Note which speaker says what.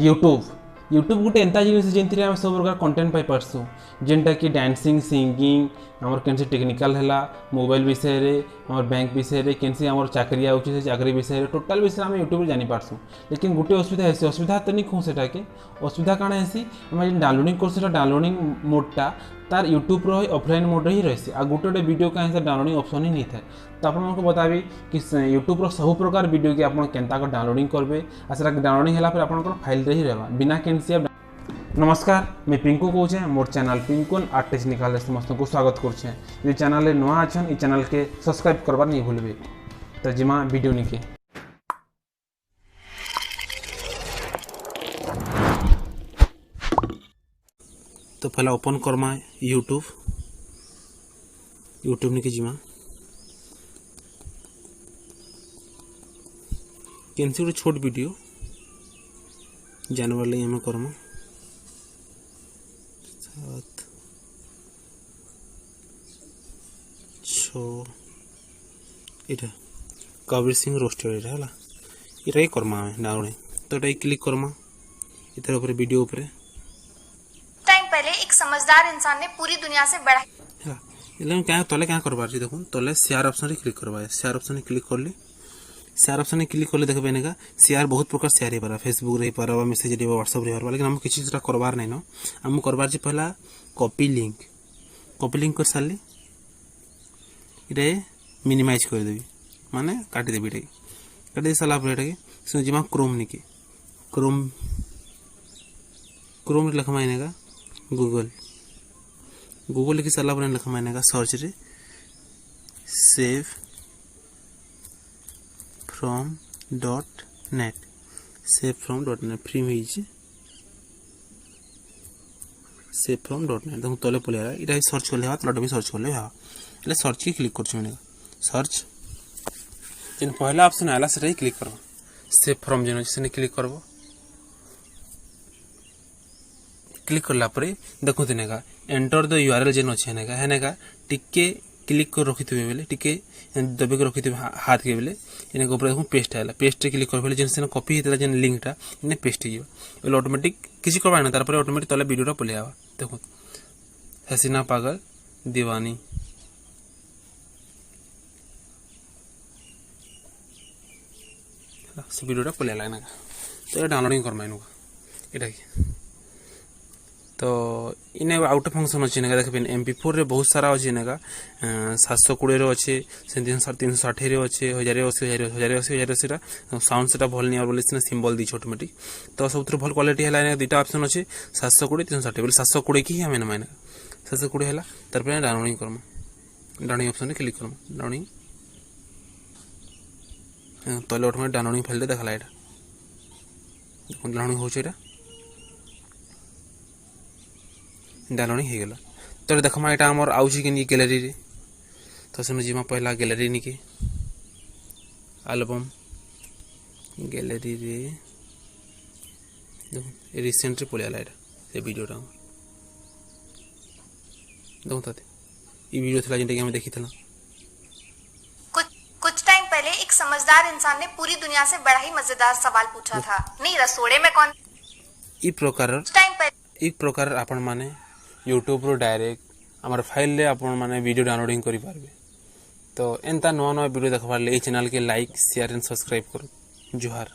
Speaker 1: YouTube YouTube गोटे एंता जिनिस जेनथिरे आम सब प्रकार कंटेंट पाई पारसु जेनटा कि डांसिंग सिंगिंग आमर केनसी टेक्निकल हैला मोबाइल विषय रे आमर बैंक विषय रे केनसी आमर चाकरी आउछि से चाकरी विषय रे टोटल विषय आम यूट्यूब जानि पारसु। लेकिन गोटे असुविधा हेसी असुविधा तो नहीं कहूँ सेटा के असुविधा काଣା हेसी आम जेन डाउनलोडिंग करसु सेटा डाउनलोडिंग मोडटा तार यूट्यूब रो ऑफलाइन मोड ही रहसी आ गोटे गोटे वीडियो का डाउनलोडिंग ऑप्शन ही नहीं था। तो आपको बताबी कि यूट्यूब सब प्रकार वीडियो की आप केनता डाउनलोडिंग करबे आ सेटा डाउनलोडिंग होला पर आपन फाइल रे ही रहबा बिना केनसी। नमस्कार मैं पिंकू कौचे मोर चैनल पिंकुन आर्ट टेक्निकल समस्त को स्वागत करुचे। ये चैनल नुआ अच्छन ये चैनल के सब्सक्राइब करबार नहीं भूलबे। तो जिमा वीडियो निके तो पहला ओपन करमा यूट्यूब निके जिमा कैंसी गोटे छोट वीडियो जानवर लगे हमें करमा इटा कबीर सिंह रोस्टेड इटा हला इटा ही करमा डाउनलोड तो इटा क्लिक करमा इधर ऊपर वीडियो ऊपर
Speaker 2: टाइम पहले एक समझदार इंसान ने पूरी दुनिया से बड़ा
Speaker 1: हला इले क्या तले क्या करबार छी देखो तले शेयर ऑप्शन रे क्लिक करबा शेयर ऑप्शन रे क्लिक करले शेयर ऑप्शन रे क्लिक करले देखबे नेका शेयर बहुत प्रकार शेयर हे पारा फेसबुक रे पारा मैसेज रे व्हाट्सएप रे पारा लेकिन हम किछि सेटा करबार नै न हम करबार छी पहला कॉपी लिंक कर साली इटे मिनिमाइज कर देबी माने काटी देबी इटे काटी दे साला पर इटे से जिमा क्रोम निके क्रोम रे लिखमा इनेगा गूगल लिखि साला पर लिखमा इनेगा सर्च रे सेव फ्रॉम .net फ्री में हिची सेव फ्रॉम .net देखो तले पले इटा सर्च करले हा तलड भी सर्च करले हा એટલે सर्च की क्लिक कर मैंने सर्च जिन पहला ऑप्शन आला से क्लिक करो सेव फ्रॉम जेन से क्लिक करबो क्लिक करला परे देखो दिनेगा एंटर द यूआरएल जेन अछि नेगा हेनेगा टिके क्लिक कर रखितबे बेले टिके दबे के रखितबे हाथ के बेले इने ऊपर देखो पेस्ट आला पेस्ट क्लिक कर बेले जेन से कॉपी हेतला जेन लिंकटा इने पेस्ट हियो बेले ऑटोमेटिक किछि करबा ना तार पर ऑटोमेटिक तले वीडियोटा पले आवा देखो हसीना पागल दीवानी से वीडियोटा पले लागना तो ये डाउनलोडिंग करमा इनु एटा की तो इने आउट फंक्शन अछि नेगा देखबेन MP4 रे बहुत सारा अछि नेगा 720 रे अछि 360 रे अछि 1080 सेटा साउंड सेटा भल नि और बोले सिंबल दी ऑटोमेटिक तो सबथि भल क्वालिटी हैला ने दुटा ऑप्शन अछि 720 360 बोले 720 की हमें माने 720 हैला तार पर डाउनलोडिंग करमा डाउनलोडिंग ऑप्शन रे क्लिक करमा डाउनलोडिंग तले ऑटोमेटिक डाउनलोडिंग फाइल देखला एटा डाउनलोडिंग होछ एटा डाउनलोडिंग हे गेला तो देखमा एटा हमर आउची कि नि गैलरी रे तो सुन जिमा पहला गैलरी निके एल्बम गैलरी रे देखो रिसेंट रे पले आला एटा ए वीडियोटा देखो ताते ई वीडियो थला जेंटा कि हम देखितला
Speaker 2: कुछ टाइम पहले एक समझदार इंसान ने पूरी दुनिया से बड़ा ही मजेदार सवाल पूछा था, नहीं रसोड़े में कौन
Speaker 1: ई प्रकार आपण माने यूट्यूब रो डायरेक्ट हमर फाइल ले आपण माने वीडियो डाउनलोडिंग करि पारबे। तो एंता नवा वीडियो देखबार ले ई चैनल के लाइक शेयर एंड सब्सक्राइब करो। जुहार।